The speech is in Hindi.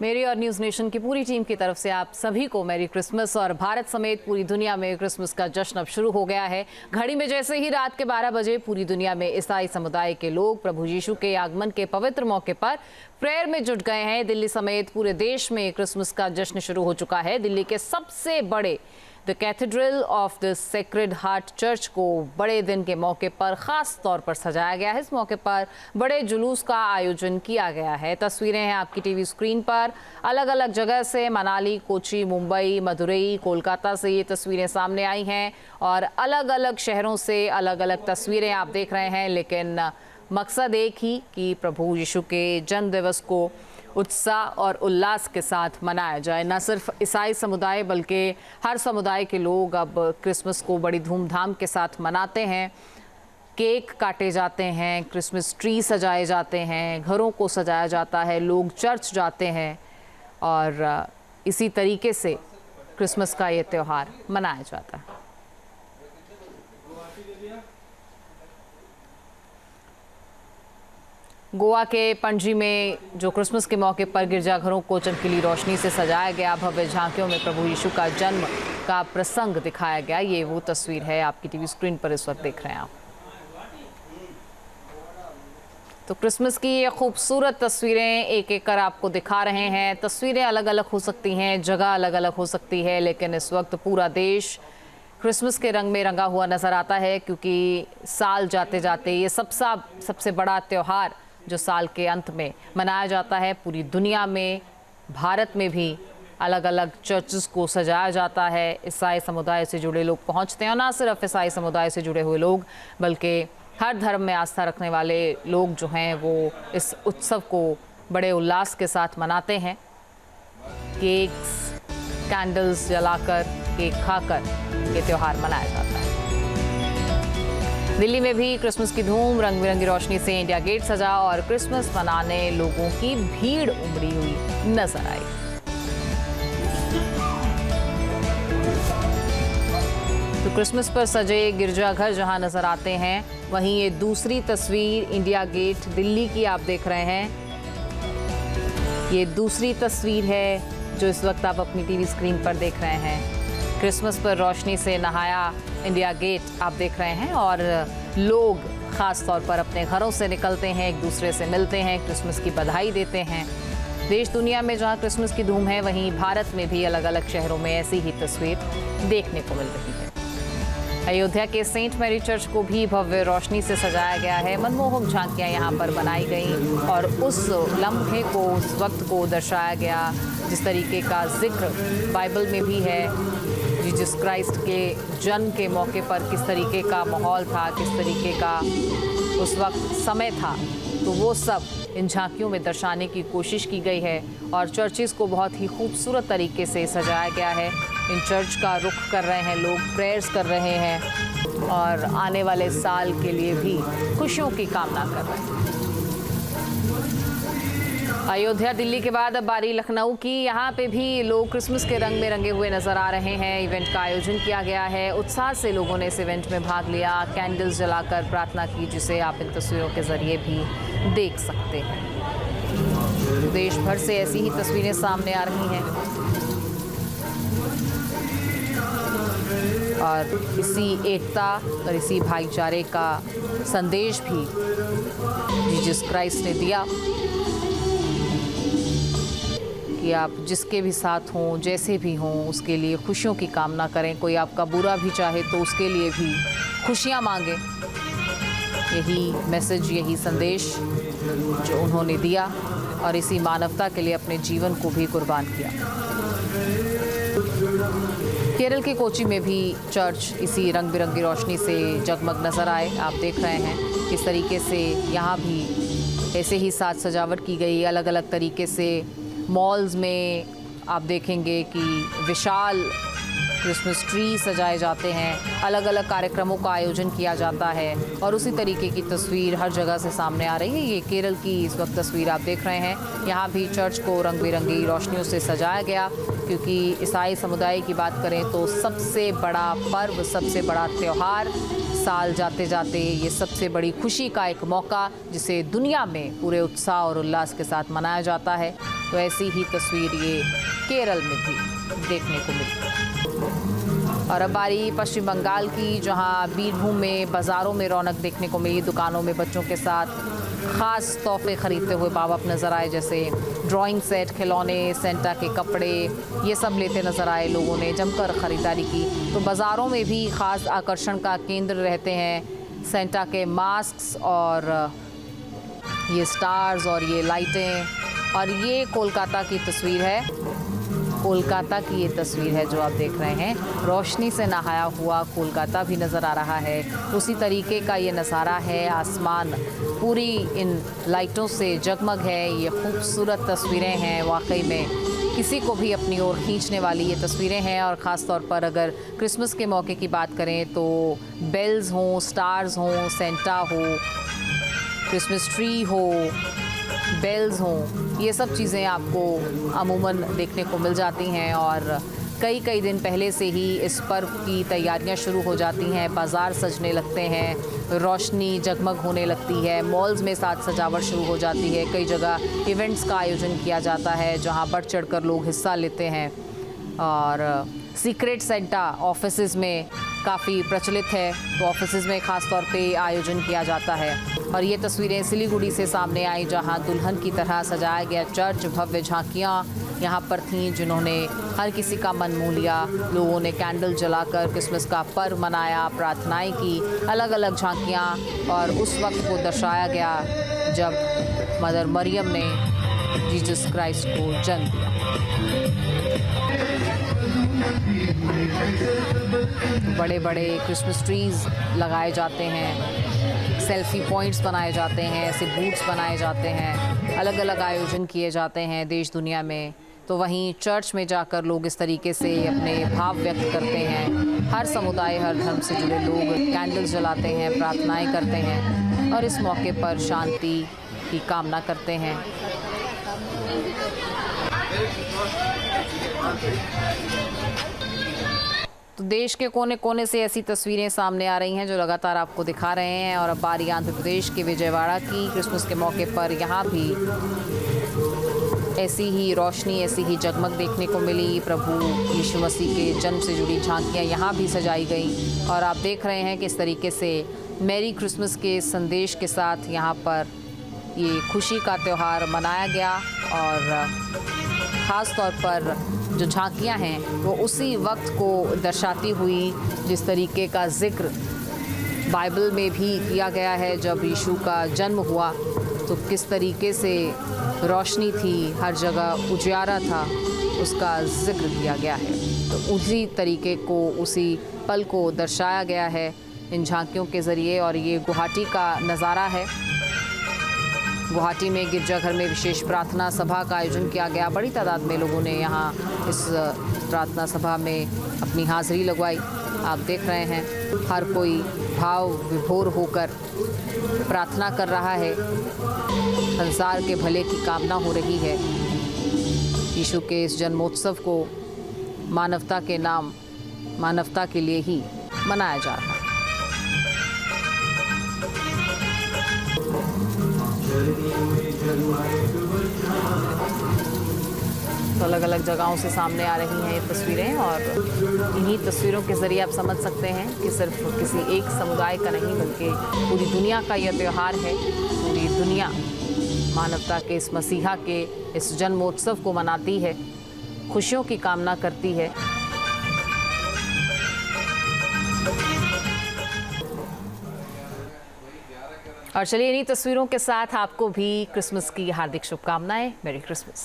मेरी और न्यूज़ नेशन की पूरी टीम की तरफ से आप सभी को मैरी क्रिसमस। और भारत समेत पूरी दुनिया में क्रिसमस का जश्न अब शुरू हो गया है। घड़ी में जैसे ही रात के 12 बजे पूरी दुनिया में ईसाई समुदाय के लोग प्रभु यीशु के आगमन के पवित्र मौके पर प्रेयर में जुट गए हैं। दिल्ली समेत पूरे देश में क्रिसमस का जश्न शुरू हो चुका है। दिल्ली के सबसे बड़े the cathedral of the sacred heart church को बड़े दिन के मौके पर खास तौर पर सजाया गया है। इस मौके पर बड़े जुलूस का आयोजन किया गया है। तस्वीरें हैं आपकी टीवी स्क्रीन पर। अलग अलग जगह से मनाली, कोची, मुंबई, मदुरई, कोलकाता से ये तस्वीरें सामने आई हैं और अलग अलग शहरों से अलग अलग तस्वीरें आप देख रहे हैं। लेकिन मकसद एक ही कि प्रभु यीशु के जन्म दिवस को उत्साह और उल्लास के साथ मनाया जाए। न सिर्फ ईसाई समुदाय बल्कि हर समुदाय के लोग अब क्रिसमस को बड़ी धूमधाम के साथ मनाते हैं। केक काटे जाते हैं, क्रिसमस ट्री सजाए जाते हैं, घरों को सजाया जाता है, लोग चर्च जाते हैं और इसी तरीके से क्रिसमस का ये त्यौहार मनाया जाता है। गोवा के पणजी में जो क्रिसमस के मौके पर गिरजाघरों को चमकीली रोशनी से सजाया गया, भव्य झांकियों में प्रभु यीशु का जन्म का प्रसंग दिखाया गया। ये वो तस्वीर है आपकी टीवी स्क्रीन पर इस वक्त देख रहे हैं आप। तो क्रिसमस की ये खूबसूरत तस्वीरें एक एक कर आपको दिखा रहे हैं। तस्वीरें अलग अलग हो सकती हैं, जगह अलग अलग हो सकती है, लेकिन इस वक्त पूरा देश क्रिसमस के रंग में रंगा हुआ नज़र आता है, क्योंकि साल जाते जाते ये सबसे बड़ा त्यौहार जो साल के अंत में मनाया जाता है। पूरी दुनिया में, भारत में भी अलग अलग चर्चेस को सजाया जाता है। ईसाई समुदाय से जुड़े लोग पहुंचते हैं और ना सिर्फ ईसाई समुदाय से जुड़े हुए लोग बल्कि हर धर्म में आस्था रखने वाले लोग जो हैं वो इस उत्सव को बड़े उल्लास के साथ मनाते हैं। केक्स, कैंडल्स जलाकर, केक खाकर ये त्यौहार मनाया जाता है। दिल्ली में भी क्रिसमस की धूम, रंग बिरंगी रोशनी से इंडिया गेट सजा और क्रिसमस मनाने लोगों की भीड़ उमड़ी हुई नजर आई। तो क्रिसमस पर सजे गिरजाघर जहां नजर आते हैं, वहीं ये दूसरी तस्वीर इंडिया गेट दिल्ली की आप देख रहे हैं। ये दूसरी तस्वीर है जो इस वक्त आप अपनी टीवी स्क्रीन पर देख रहे हैं। क्रिसमस पर रोशनी से नहाया इंडिया गेट आप देख रहे हैं और लोग ख़ास तौर पर अपने घरों से निकलते हैं, एक दूसरे से मिलते हैं, क्रिसमस की बधाई देते हैं। देश दुनिया में जहां क्रिसमस की धूम है, वहीं भारत में भी अलग अलग शहरों में ऐसी ही तस्वीर देखने को मिल रही है। अयोध्या के सेंट मैरी चर्च को भी भव्य रोशनी से सजाया गया है। मनमोहक झांकियां यहां पर बनाई गई और उस लम्हे को, उस वक्त को दर्शाया गया जिस तरीके का जिक्र बाइबल में भी है। जीसस क्राइस्ट के जन्म के मौके पर किस तरीके का माहौल था, किस तरीके का उस वक्त समय था, तो वो सब इन झांकियों में दर्शाने की कोशिश की गई है और चर्चेस को बहुत ही खूबसूरत तरीके से सजाया गया है। इन चर्च का रुख कर रहे हैं लोग, प्रेयर्स कर रहे हैं और आने वाले साल के लिए भी खुशियों की कामना कर रहे हैं। अयोध्या, दिल्ली के बाद अब बारी लखनऊ की। यहाँ पे भी लोग क्रिसमस के रंग में रंगे हुए नजर आ रहे हैं। इवेंट का आयोजन किया गया है, उत्साह से लोगों ने इस इवेंट में भाग लिया, कैंडल्स जलाकर प्रार्थना की, जिसे आप इन तस्वीरों के जरिए भी देख सकते हैं। देश भर से ऐसी ही तस्वीरें सामने आ रही हैं और इसी एकता और इसी भाईचारे का संदेश भी जीसस क्राइस्ट ने दिया कि आप जिसके भी साथ हों, जैसे भी हों, उसके लिए खुशियों की कामना करें। कोई आपका बुरा भी चाहे तो उसके लिए भी खुशियां मांगे। यही मैसेज, यही संदेश जो उन्होंने दिया और इसी मानवता के लिए अपने जीवन को भी कुर्बान किया। केरल के कोची में भी चर्च इसी रंग बिरंगी रोशनी से जगमग नजर आए। आप देख रहे हैं किस तरीके से यहाँ भी ऐसे ही साज सजावट की गई। अलग अलग तरीके से मॉल्स में आप देखेंगे कि विशाल क्रिसमस ट्री सजाए जाते हैं, अलग अलग कार्यक्रमों का आयोजन किया जाता है और उसी तरीके की तस्वीर हर जगह से सामने आ रही है। ये केरल की इस वक्त तस्वीर आप देख रहे हैं। यहाँ भी चर्च को रंग बिरंगी रोशनियों से सजाया गया, क्योंकि ईसाई समुदाय की बात करें तो सबसे बड़ा पर्व, सबसे बड़ा त्यौहार, साल जाते जाते ये सबसे बड़ी खुशी का एक मौका जिसे दुनिया में पूरे उत्साह और उल्लास के साथ मनाया जाता है। तो ऐसी ही तस्वीर ये केरल में भी देखने को मिली। और अब बारी पश्चिम बंगाल की, जहां बीरभूम में बाज़ारों में रौनक देखने को मिली। दुकानों में बच्चों के साथ ख़ास तोहफे ख़रीदते हुए माँ बाप नज़र आए, जैसे ड्राइंग सेट, खिलौने, सेंटा के कपड़े, ये सब लेते नज़र आए। लोगों ने जमकर ख़रीदारी की। तो बाज़ारों में भी ख़ास आकर्षण का केंद्र रहते हैं सेंटा के मास्क्स और ये स्टार्स और ये लाइटें। और ये कोलकाता की तस्वीर है, कोलकाता की ये तस्वीर है जो आप देख रहे हैं। रोशनी से नहाया हुआ कोलकाता भी नज़र आ रहा है। उसी तरीके का ये नज़ारा है। आसमान पूरी इन लाइटों से जगमग है। ये खूबसूरत तस्वीरें हैं, वाकई में किसी को भी अपनी ओर खींचने वाली ये तस्वीरें हैं। और ख़ास तौर पर अगर क्रिसमस के मौके की बात करें तो बेल्स हों, स्टार्स हों, सेंटा हो, क्रिसमस ट्री हो, बेल्स हों, ये सब चीज़ें आपको अमूमन देखने को मिल जाती हैं। और कई दिन पहले से ही इस पर्व की तैयारियां शुरू हो जाती हैं। बाज़ार सजने लगते हैं, रोशनी जगमग होने लगती है, मॉल्स में साज सजावट शुरू हो जाती है। कई जगह इवेंट्स का आयोजन किया जाता है जहां बढ़ चढ़कर लोग हिस्सा लेते हैं। और सीक्रेट सेंटा ऑफिसेज़ में काफ़ी प्रचलित है, तो ऑफिसेज़ में ख़ास तौर पे आयोजन किया जाता है। और ये तस्वीरें सिलीगुड़ी से सामने आई, जहां दुल्हन की तरह सजाया गया चर्च, भव्य झांकियाँ यहाँ पर थीं जिन्होंने हर किसी का मन मोह लिया। लोगों ने कैंडल जलाकर क्रिसमस का पर्व मनाया, प्रार्थनाएं की, अलग अलग झांकियाँ। और उस वक्त को दर्शाया गया जब मदर मरियम ने जीसस क्राइस्ट को जन्म दिया। बड़े बड़े क्रिसमस ट्रीज़ लगाए जाते हैं, सेल्फी पॉइंट्स बनाए जाते हैं, ऐसे बूथ्स बनाए जाते हैं, अलग अलग आयोजन किए जाते हैं देश दुनिया में। तो वहीं चर्च में जाकर लोग इस तरीके से अपने भाव व्यक्त करते हैं। हर समुदाय, हर धर्म से जुड़े लोग कैंडल्स जलाते हैं, प्रार्थनाएं करते हैं और इस मौके पर शांति की कामना करते हैं। तो देश के कोने कोने से ऐसी तस्वीरें सामने आ रही हैं जो लगातार आपको दिखा रहे हैं। और अब बारी आंध्र प्रदेश के विजयवाड़ा की। क्रिसमस के मौके पर यहाँ भी ऐसी ही रोशनी, ऐसी ही जगमग देखने को मिली। प्रभु यीशु मसीह के जन्म से जुड़ी झांकियाँ यहाँ भी सजाई गई। और आप देख रहे हैं कि इस तरीके से मैरी क्रिसमस के संदेश के साथ यहाँ पर ये खुशी का त्यौहार मनाया गया। और ख़ास तौर पर जो झांकियाँ हैं वो उसी वक्त को दर्शाती हुई, जिस तरीके का जिक्र बाइबल में भी किया गया है। जब यीशु का जन्म हुआ तो किस तरीके से रोशनी थी, हर जगह उजियारा था, उसका जिक्र किया गया है। तो उसी तरीके को, उसी पल को दर्शाया गया है इन झांकियों के ज़रिए। और ये गुवाहाटी का नज़ारा है। गुवाहाटी में गिरजाघर में विशेष प्रार्थना सभा का आयोजन किया गया। बड़ी तादाद में लोगों ने यहाँ इस प्रार्थना सभा में अपनी हाज़िरी लगवाई। आप देख रहे हैं हर कोई भाव विभोर होकर प्रार्थना कर रहा है। संसार के भले की कामना हो रही है। यीशु के इस जन्मोत्सव को मानवता के नाम, मानवता के लिए ही मनाया जा रहा है। तो अलग अलग जगहों से सामने आ रही हैं ये तस्वीरें। और इन्हीं तस्वीरों के ज़रिए आप समझ सकते हैं कि सिर्फ किसी एक समुदाय का नहीं बल्कि पूरी दुनिया का यह त्यौहार है। पूरी दुनिया मानवता के इस मसीहा के इस जन्मोत्सव को मनाती है, खुशियों की कामना करती है। और चलिए इन्हीं तस्वीरों के साथ आपको भी क्रिसमस की हार्दिक शुभकामनाएं। मेरी क्रिसमस।